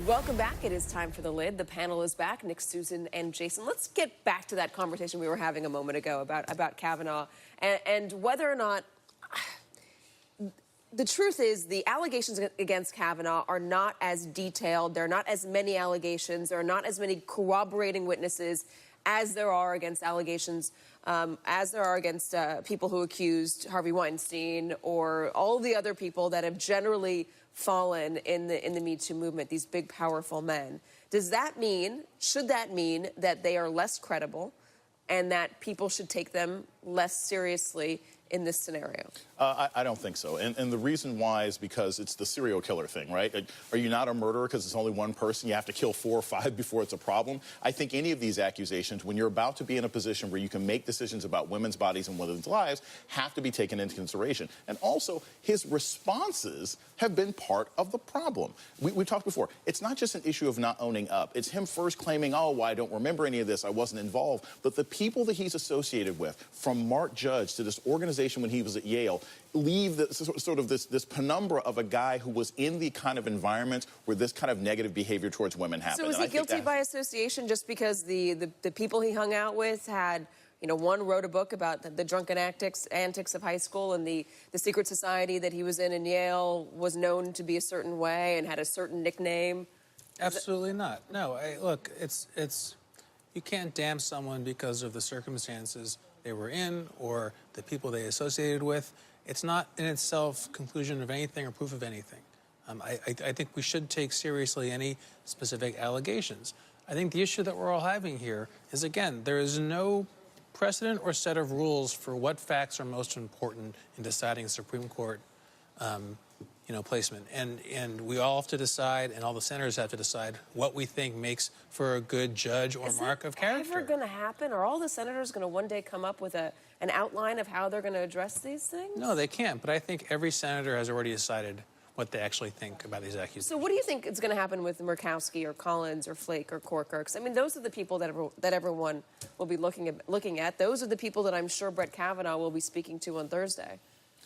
Welcome back. It is time for The Lid. The panel is back. Nick, Susan, and Jason. Let's get back to that conversation we were having a moment ago about Kavanaugh and whether or not... The truth is, the allegations against Kavanaugh are not as detailed. There are not as many allegations. There are not as many corroborating witnesses as there are against allegations, people who accused Harvey Weinstein or all the other people that have generally fallen in the Me Too movement, these big, powerful men. Should that mean that they are less credible and that people should take them less seriously in this scenario? I don't think so. And the reason why is because it's the serial killer thing, right? Are you not a murderer because it's only one person? You have to kill 4 or 5 before it's a problem? I think any of these accusations, when you're about to be in a position where you can make decisions about women's bodies and women's lives, have to be taken into consideration. And also, his responses have been part of the problem. We talked before. It's not just an issue of not owning up. It's him first claiming, oh, well, I don't remember any of this. I wasn't involved. But the people that he's associated with, from Mark Judge to this organization when he was at Yale, leave this penumbra of a guy who was in the kind of environment where this kind of negative behavior towards women happened. So is he guilty by association just because the people he hung out with had, you know, one wrote a book about the drunken antics of high school, and the secret society that he was in Yale was known to be a certain way and had a certain nickname? Absolutely not. No, look, you can't damn someone because of the circumstances they were in or the people they associated with. It's not in itself conclusion of anything or proof of anything. I think we should take seriously any specific allegations. I think the issue that we're all having here is, again, there is no precedent or set of rules for what facts are most important in deciding Supreme Court placement. And we all have to decide, and all the senators have to decide, what we think makes for a good judge or mark of character. Is that ever going to happen? Are all the senators going to one day come up with an outline of how they're going to address these things? No, they can't. But I think every senator has already decided what they actually think about these accusations. So what do you think is going to happen with Murkowski or Collins or Flake or Corker? Because, I mean, those are the people that everyone will be looking at. Those are the people that I'm sure Brett Kavanaugh will be speaking to on Thursday.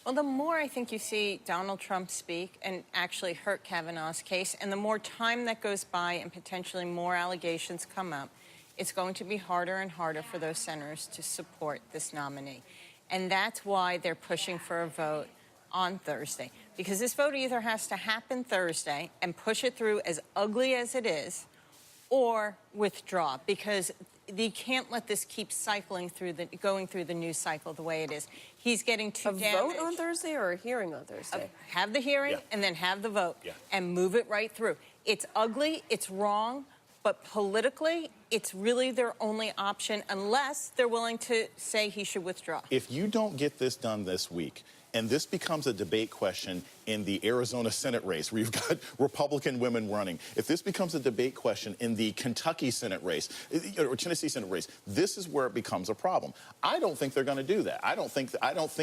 Well, the more I think you see Donald Trump speak and actually hurt Kavanaugh's case, and the more time that goes by and potentially more allegations come up, it's going to be harder and harder for those senators to support this nominee. And that's why they're pushing for a vote on Thursday. Because this vote either has to happen Thursday and push it through as ugly as it is, or withdraw, because you can't let this keep cycling through going through the news cycle the way it is. He's getting too damaged. A vote on Thursday or a hearing on Thursday? Have the hearing and then have the vote and move it right through. It's ugly, it's wrong, but politically, it's really their only option unless they're willing to say he should withdraw. If you don't get this done this week, and this becomes a debate question in the Arizona Senate race, where you've got Republican women running. If this becomes a debate question in the Kentucky Senate race, or Tennessee Senate race, this is where it becomes a problem. I don't think they're going to do that. I don't think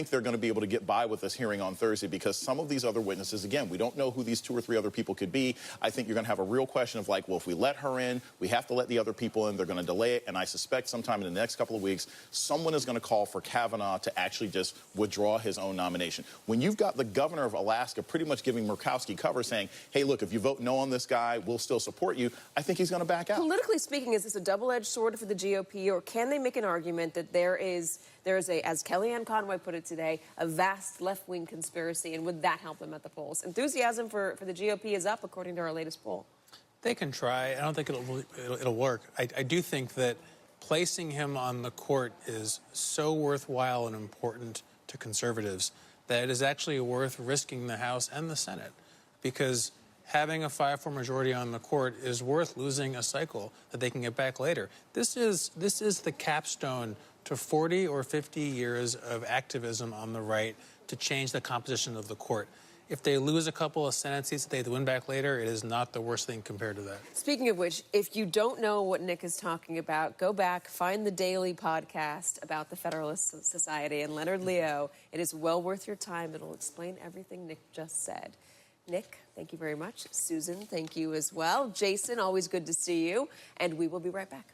they're going to be able to get by with this hearing on Thursday, because some of these other witnesses, again, we don't know who these 2 or 3 other people could be. I think you're going to have a real question of, like, well, if we let her in, we have to let the other people in. They're going to delay it, and I suspect sometime in the next couple of weeks, someone is going to call for Kavanaugh to actually just withdraw his own nomination. When you've got the governor of Alaska pretty much giving Murkowski cover, saying, hey, look, if you vote no on this guy, we'll still support you, I think he's going to back out. Politically speaking, is this a double-edged sword for the GOP, or can they make an argument that there is a, as Kellyanne Conway put it today, a vast left-wing conspiracy, and would that help them at the polls? Enthusiasm for the GOP is up, according to our latest poll. They can try. I don't think it'll work. I do think that placing him on the court is so worthwhile and important to conservatives that it is actually worth risking the House and the Senate, because having a 5-4 majority on the court is worth losing a cycle that they can get back later. This is the capstone to 40 or 50 years of activism on the right to change the composition of the court. If they lose a couple of Senate seats that they win back later, it is not the worst thing compared to that. Speaking of which, if you don't know what Nick is talking about, go back, find the daily podcast about the Federalist Society and Leonard Leo. It is well worth your time. It'll explain everything Nick just said. Nick, thank you very much. Susan, thank you as well. Jason, always good to see you. And we will be right back.